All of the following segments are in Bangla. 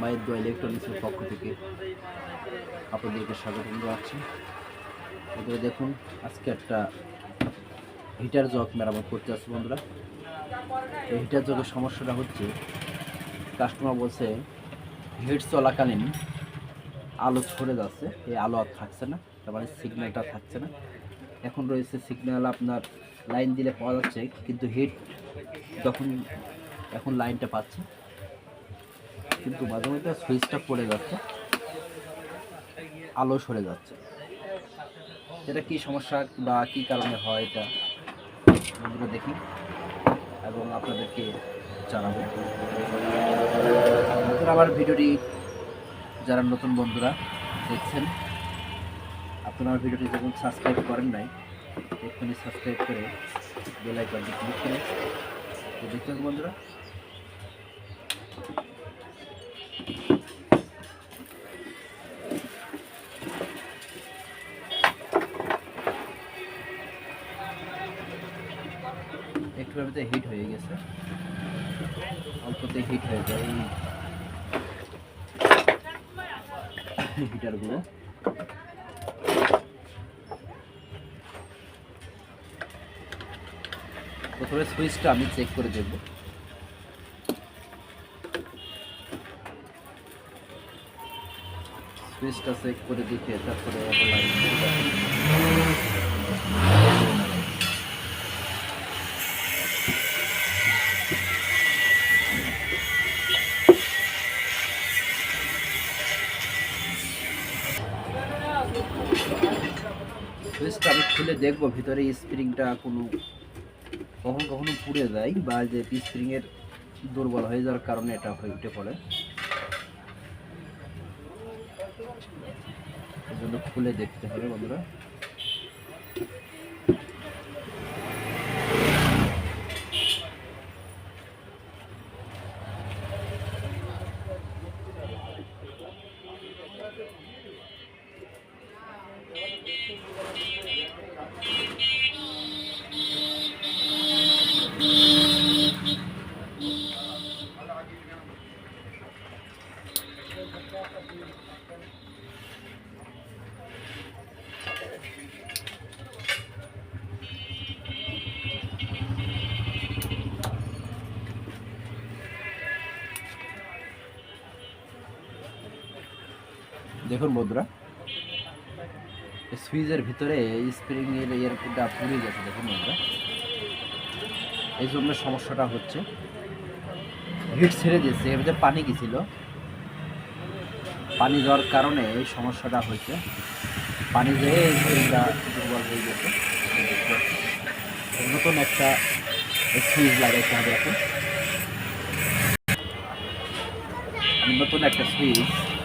মায়ের দোয়া ইলেকট্রনিক্সের পক্ষ থেকে আপনাদেরকে স্বাগত জানাচ্ছি। এবারে দেখুন, আজকে একটা হিটার জগ মেরামত করতে আসছে বন্ধুরা। এই হিটার জগের সমস্যাটা হচ্ছে, কাস্টমার বলছে হিট চলাকালীন আলো ছড়ে যাচ্ছে, এই আলো আর থাকছে না, তার মানে সিগন্যালটা থাকছে না। এখন রয়েছে সিগন্যাল, আপনার লাইন দিলে পাওয়া যাচ্ছে, কিন্তু হিট যখন এখন লাইনটা পাচ্ছে, কিন্তু মাঝে মধ্যে সুইচটা পড়ে যাচ্ছে, আলো সরে যাচ্ছে। এটা কি সমস্যা বা কি কারণে হয় এটা বন্ধুরা দেখি এবং আপনাদেরকে জানাবো। আমার ভিডিওটি যারা নতুন বন্ধুরা দেখছেন, আপনারা আমার ভিডিওটি যখন সাবস্ক্রাইব করেন নাই, এক্ষুনি সাবস্ক্রাইব করে বেল আইকনটি ক্লিক করে দেখতে হবে বন্ধুরা। একটু ভাবে হিট হয়ে গেছে, অল্পতে হিট হয়ে যায় এই হিটারগুলো। প্রথমে সুইচটা আমি চেক করে দেখব। সুইচটা চেক করে দেখে তারপরে সুইচটা আমি খুলে দেখবো ভিতরে স্প্রিংটা কখনো কখনো পুড়ে যায়, বা যে স্প্রিংয়ের দুর্বল হয়ে যাওয়ার কারণে এটা হয়ে উঠে পড়ে। এই জন্য খুলে দেখতে হবে বন্ধুরা। দেখুন বন্ধুরা, সুইচের ভিতরে স্প্রিংয়ের এয়ারটা পুড়ে গেছে। দেখুন বন্ধুরা, এই জন্য সমস্যাটা হচ্ছে, হিট ছেড়ে দিয়েছে, এর ভিতরে পানি গেছিল, পানি যাওয়ার কারণে এই সমস্যাটা হয়েছে। পানি যেয়ে এই স্প্রিংটা দুর্বল হয়ে গেছে। নতুন একটা সুইচ লাগাইতে হবে। এখন আমি নতুন একটা সুইচ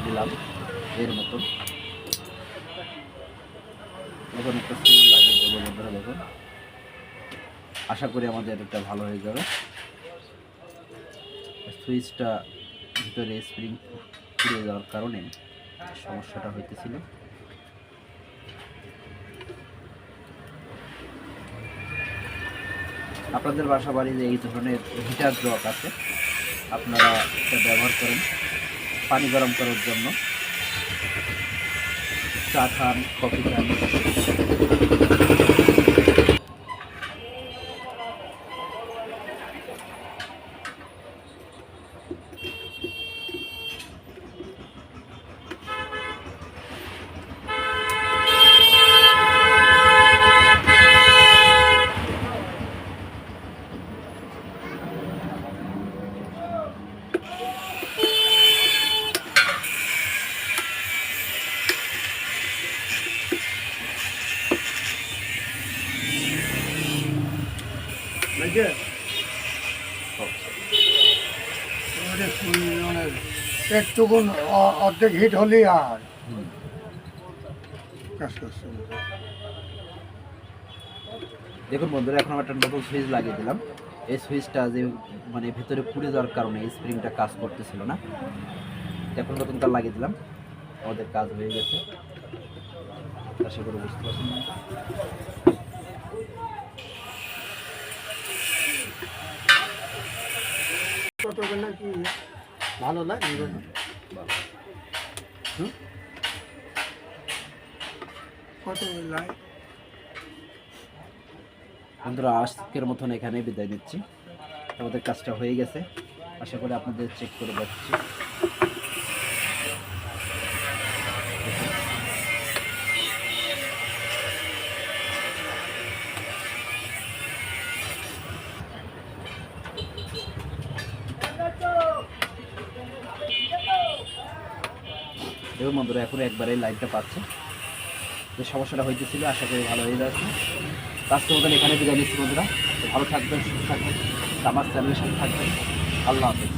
দিলাম, এর মতন নতুন একটা সুইচ লাগিয়ে দেবো বন্ধুরা। দেখুন, আশা করি আমাদের এটা ভালো হয়ে যাবে। সুইচটা ভিতরে স্প্রিং পুড়ে যাওয়ার কারণে সমস্যাটা হইতেছিল। আপনাদের বাসা বাড়িতে এই ধরনের হিটার জগ আছে, আপনারা এটা ব্যবহার করেন পানি গরম করার জন্য, চা খান, কফি খান। একটুকুন অর্ধেক হিট হলেই আর কাজ করছে। দেখুন বন্ধুরা, এখন একটা নতুন সুইচ লাগিয়ে দিলাম। এই সুইচটা যে মানে ভিতরে পুড়ে যাওয়ার কারণে স্প্রিংটা কাজ করতেছিল না, এখন নতুনটা লাগিয়ে দিলাম, আমাদের কাজ হয়ে গেছে। আশা করি বুঝতে পারছেন। কত কি ভালো লাগে কত লাই বন্ধুরা আজকের মতন এখানে বিদায় নিচ্ছি। আমাদের কাজটা হয়ে গেছে, আশা করি আপনাদের চেক করে যাচ্ছি। দেখুন বন্ধুরা এখন একবারে লাইটটা পাচ্ছে, যে সমস্যাটা হইতেছিল আশা করি ভালো হয়ে যাচ্ছে। আজকের মতন এখানে বিদায় নিচ্ছি বন্ধুরা। তো ভালো থাকবেন, সুস্থ থাকবেন, আমার চ্যানেলের সাথে থাকবেন। আল্লাহ হাফেজ।